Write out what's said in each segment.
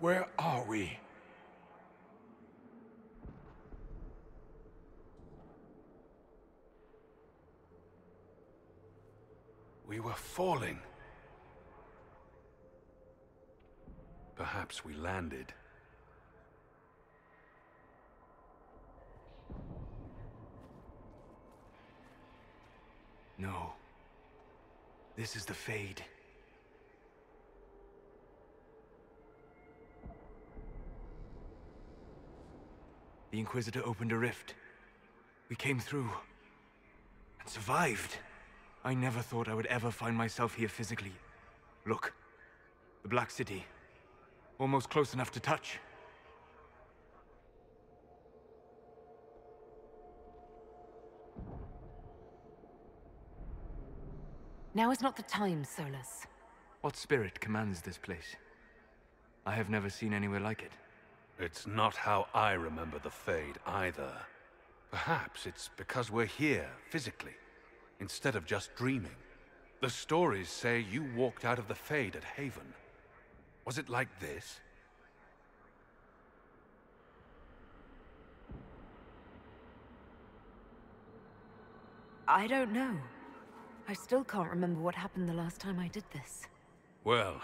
Where are we? We were falling. Perhaps we landed. No. This is the Fade. The Inquisitor opened a rift. We came through. And survived. I never thought I would ever find myself here physically. Look. The Black City. Almost close enough to touch. Now is not the time, Solas. What spirit commands this place? I have never seen anywhere like it. It's not how I remember the Fade either. Perhaps it's because we're here, physically, instead of just dreaming. The stories say you walked out of the Fade at Haven. Was it like this? I don't know. I still can't remember what happened the last time I did this. Well,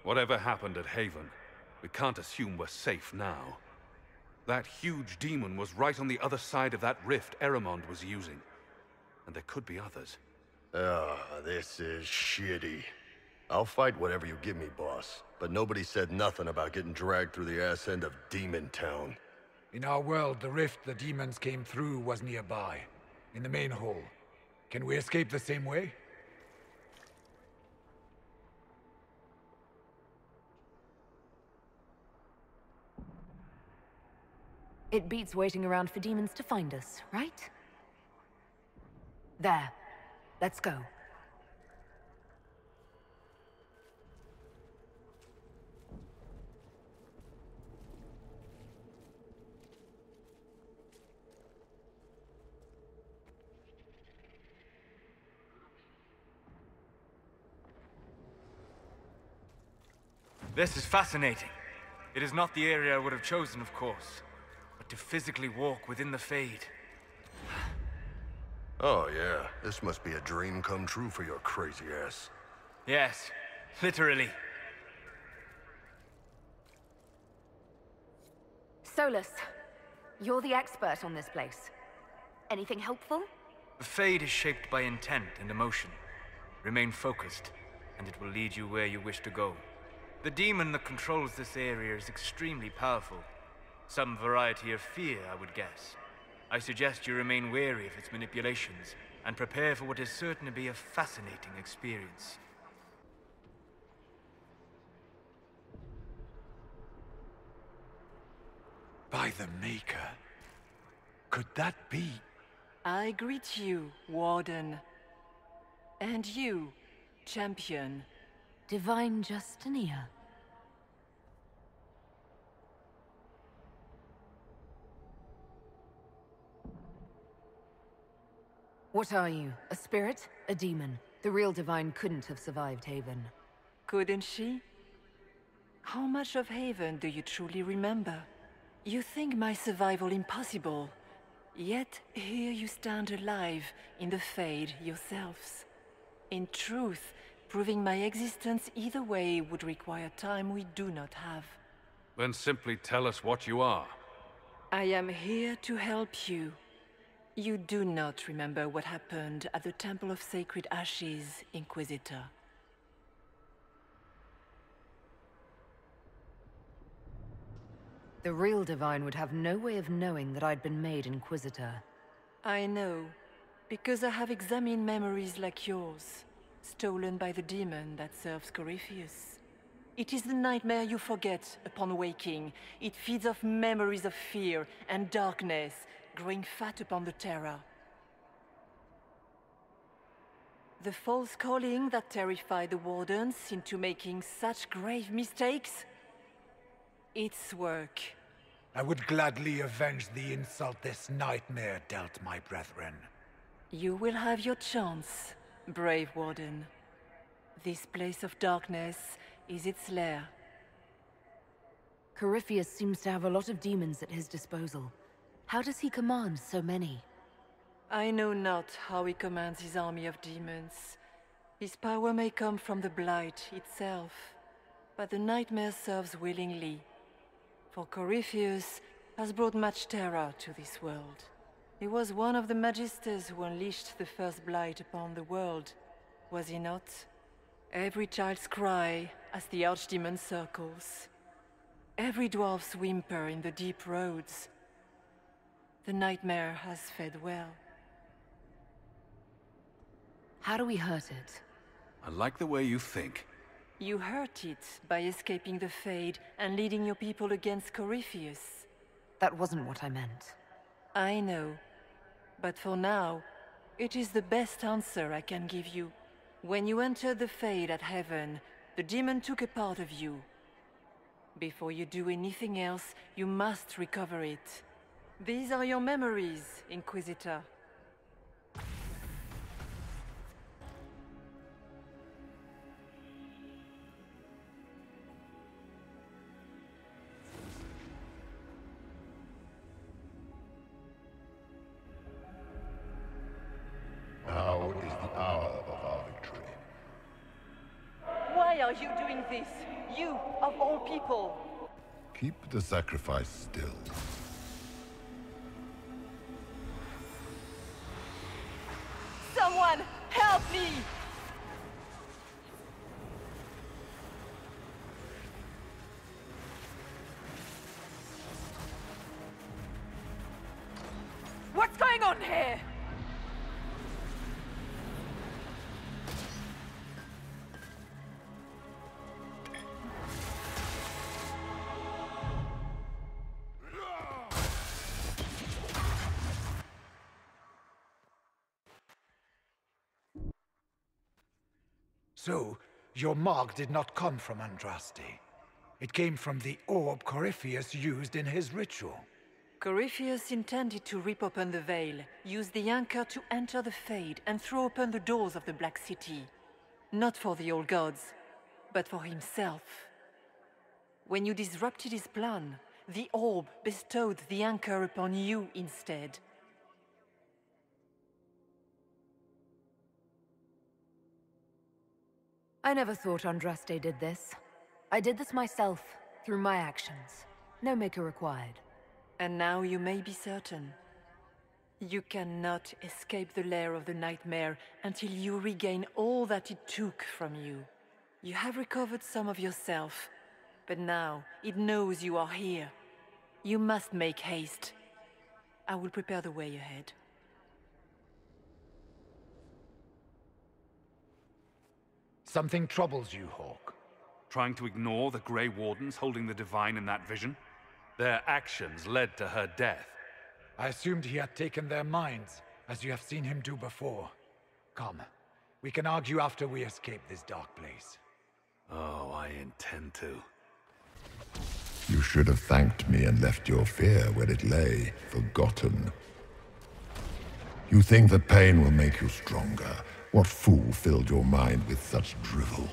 whatever happened at Haven, we can't assume we're safe now. That huge demon was right on the other side of that rift Eramond was using. And there could be others. This is shitty. I'll fight whatever you give me, boss. But nobody said nothing about getting dragged through the ass end of Demon Town. In our world, the rift the demons came through was nearby, in the main hall. Can we escape the same way? It beats waiting around for demons to find us, right? There. Let's go. This is fascinating. It is not the area I would have chosen, of course. But to physically walk within the Fade. Oh yeah, this must be a dream come true for your crazy ass. Yes, literally. Solas, you're the expert on this place. Anything helpful? The Fade is shaped by intent and emotion. Remain focused, and it will lead you where you wish to go. The demon that controls this area is extremely powerful. Some variety of fear, I would guess. I suggest you remain wary of its manipulations, and prepare for what is certain to be a fascinating experience. By the Maker. Could that be? I greet you, Warden. And you, Champion. Divine Justinia. What are you? A spirit? A demon? The real Divine couldn't have survived Haven. Couldn't she? How much of Haven do you truly remember? You think my survival impossible, yet here you stand alive in the Fade yourselves. In truth, proving my existence either way would require time we do not have. Then simply tell us what you are. I am here to help you. You do not remember what happened at the Temple of Sacred Ashes, Inquisitor. The real Divine would have no way of knowing that I'd been made Inquisitor. I know, because I have examined memories like yours, stolen by the demon that serves Corypheus. It is the nightmare you forget upon waking. It feeds off memories of fear and darkness, growing fat upon the terror. The false calling that terrified the Wardens into making such grave mistakes? Its work. I would gladly avenge the insult this nightmare dealt my brethren. You will have your chance, brave Warden. This place of darkness is its lair. Corypheus seems to have a lot of demons at his disposal. How does he command so many? I know not how he commands his army of demons. His power may come from the Blight itself, but the Nightmare serves willingly. For Corypheus has brought much terror to this world. He was one of the Magisters who unleashed the first Blight upon the world, was he not? Every child's cry as the Archdemon circles. Every dwarf's whimper in the deep roads. The Nightmare has fed well. How do we hurt it? I like the way you think. You hurt it by escaping the Fade and leading your people against Corypheus. That wasn't what I meant. I know. But for now, it is the best answer I can give you. When you entered the Fade at Heaven, the demon took a part of you. Before you do anything else, you must recover it. These are your memories, Inquisitor. Now is the hour of our victory. Why are you doing this? You, of all people! Keep the sacrifice still. Someone, help me! What's going on here? So, your mark did not come from Andraste. It came from the orb Corypheus used in his ritual. Corypheus intended to rip open the veil, use the anchor to enter the Fade, and throw open the doors of the Black City. Not for the old gods, but for himself. When you disrupted his plan, the orb bestowed the anchor upon you instead. I never thought Andraste did this. I did this myself, through my actions. No maker required. And now you may be certain. You cannot escape the lair of the Nightmare until you regain all that it took from you. You have recovered some of yourself, but now it knows you are here. You must make haste. I will prepare the way ahead. Something troubles you, Hawke. Trying to ignore the Grey Wardens holding the Divine in that vision? Their actions led to her death. I assumed he had taken their minds, as you have seen him do before. Come, we can argue after we escape this dark place. Oh, I intend to. You should have thanked me and left your fear where it lay, forgotten. You think that pain will make you stronger. What fool filled your mind with such drivel?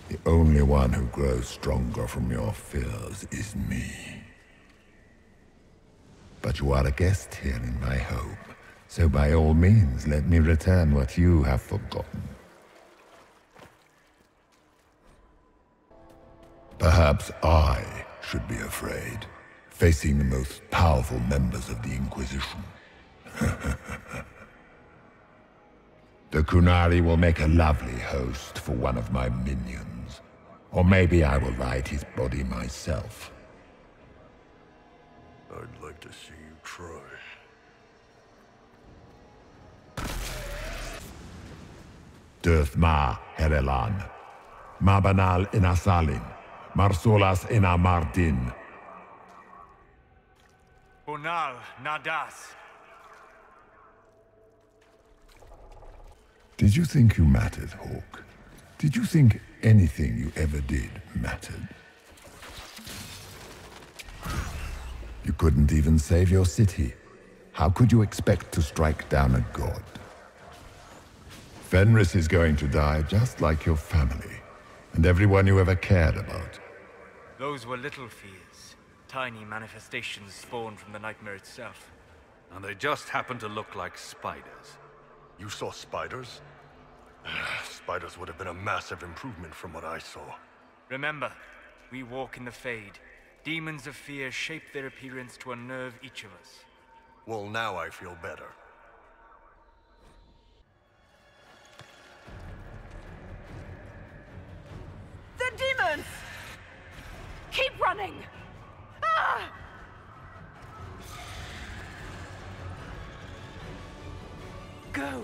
The only one who grows stronger from your fears is me. But you are a guest here in my home, so by all means let me return what you have forgotten. Perhaps I should be afraid, facing the most powerful members of the Inquisition. The Qunari will make a lovely host for one of my minions. Or maybe I will ride his body myself. I'd like to see you try. Dirth Ma Herelan, Mabanal Inasalin, Marsolas Inamardin. Bonal Nadas. Did you think you mattered, Hawke? Did you think anything you ever did mattered? You couldn't even save your city. How could you expect to strike down a god? Fenris is going to die just like your family, and everyone you ever cared about. Those were little fears. Tiny manifestations spawned from the nightmare itself. And they just happen to look like spiders. You saw spiders? Spiders would have been a massive improvement from what I saw. Remember, we walk in the Fade. Demons of fear shape their appearance to unnerve each of us. Well, now I feel better. The demons! Keep running! Ah! Go!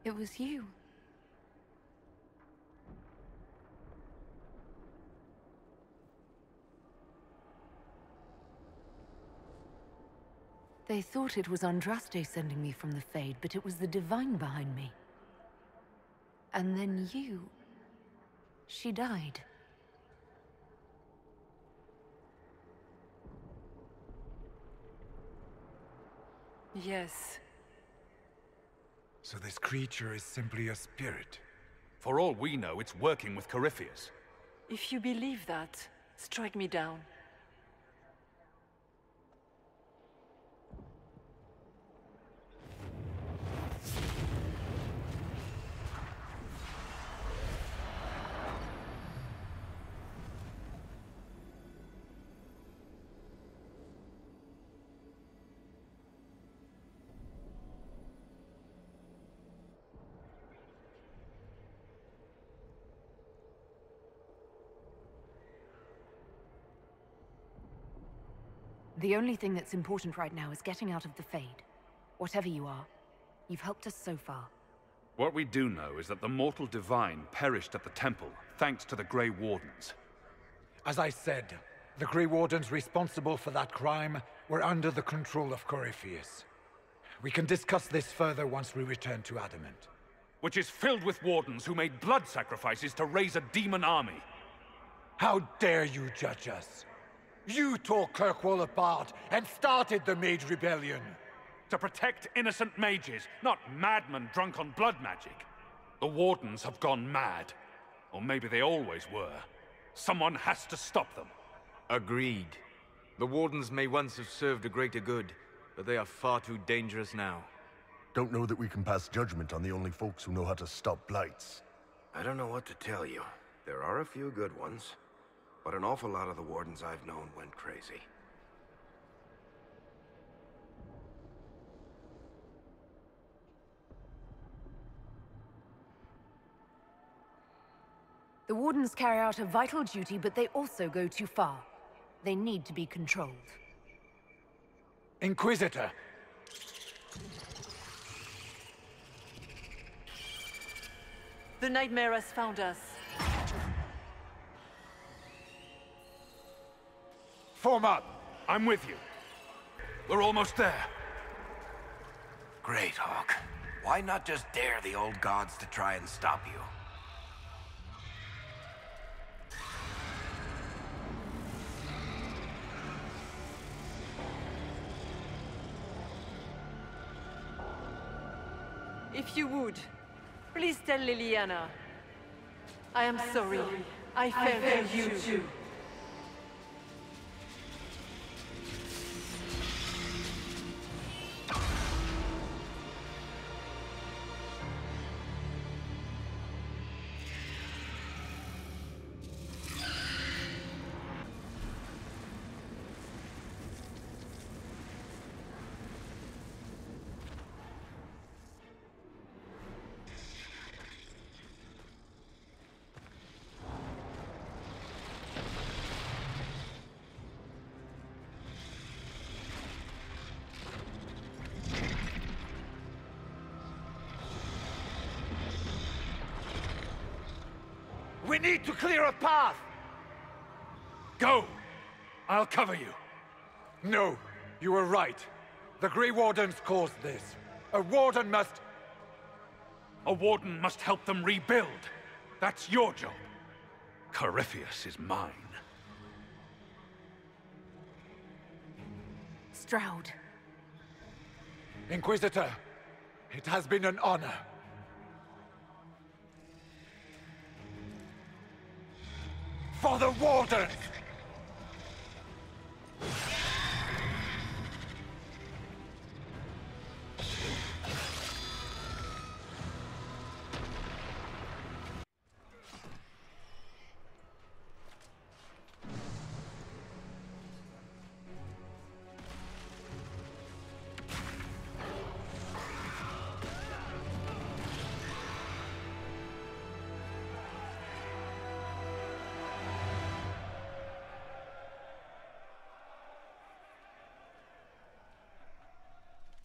It was you. They thought it was Andraste sending me from the Fade, but it was the Divine behind me. And then you... She died. Yes. So this creature is simply a spirit. For all we know, it's working with Corypheus. If you believe that, strike me down. The only thing that's important right now is getting out of the Fade. Whatever you are, you've helped us so far. What we do know is that the mortal divine perished at the temple, thanks to the Grey Wardens. As I said, the Grey Wardens responsible for that crime were under the control of Corypheus. We can discuss this further once we return to Adamant. Which is filled with wardens who made blood sacrifices to raise a demon army. How dare you judge us? You tore Kirkwall apart and started the Mage Rebellion. To protect innocent mages, not madmen drunk on blood magic. The Wardens have gone mad. Or maybe they always were. Someone has to stop them. Agreed. The Wardens may once have served a greater good, but they are far too dangerous now. Don't know that we can pass judgment on the only folks who know how to stop blights. I don't know what to tell you. There are a few good ones, but an awful lot of the Wardens I've known went crazy. The Wardens carry out a vital duty, but they also go too far. They need to be controlled. Inquisitor! The Nightmare has found us. Form up! I'm with you. We're almost there. Great, Hawk. Why not just dare the old gods to try and stop you? If you would, please tell Leliana. I am sorry. I failed you too. We need to clear a path! Go! I'll cover you. No, you were right. The Grey Wardens caused this. A Warden must... A Warden must help them rebuild. That's your job. Corypheus is mine. Stroud. Inquisitor, it has been an honor. For the Wardens!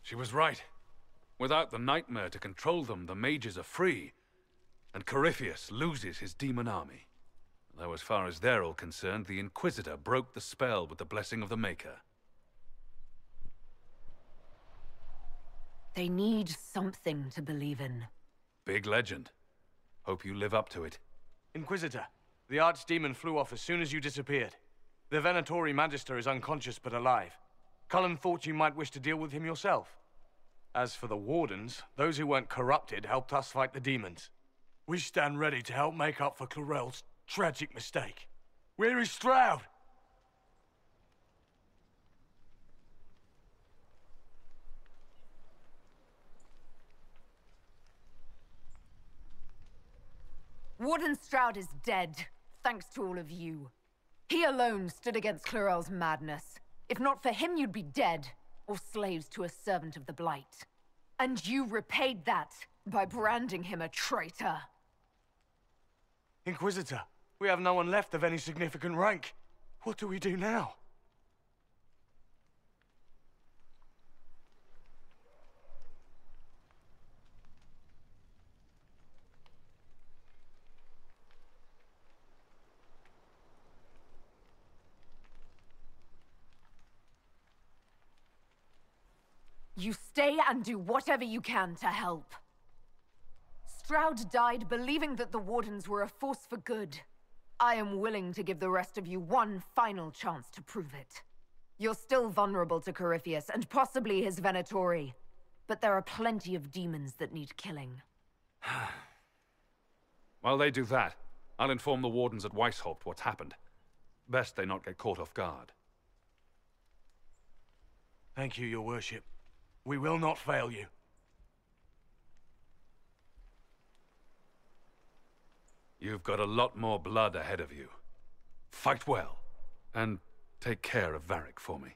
She was right. Without the Nightmare to control them, the mages are free, and Corypheus loses his demon army. Though as far as they're all concerned, the Inquisitor broke the spell with the blessing of the Maker. They need something to believe in. Big legend. Hope you live up to it. Inquisitor, the Archdemon flew off as soon as you disappeared. The Venatori Magister is unconscious but alive. Cullen thought you might wish to deal with him yourself. As for the Wardens, those who weren't corrupted helped us fight the demons. We stand ready to help make up for Clarel's tragic mistake. Where is Stroud? Warden Stroud is dead, thanks to all of you. He alone stood against Clarel's madness. If not for him, you'd be dead, or slaves to a servant of the Blight. And you repaid that by branding him a traitor. Inquisitor, we have no one left of any significant rank. What do we do now? You stay and do whatever you can to help. Stroud died believing that the Wardens were a force for good. I am willing to give the rest of you one final chance to prove it. You're still vulnerable to Corypheus, and possibly his Venatori. But there are plenty of demons that need killing. While they do that, I'll inform the Wardens at Weishaupt what's happened. Best they not get caught off guard. Thank you, your worship. We will not fail you. You've got a lot more blood ahead of you. Fight well, and take care of Varric for me.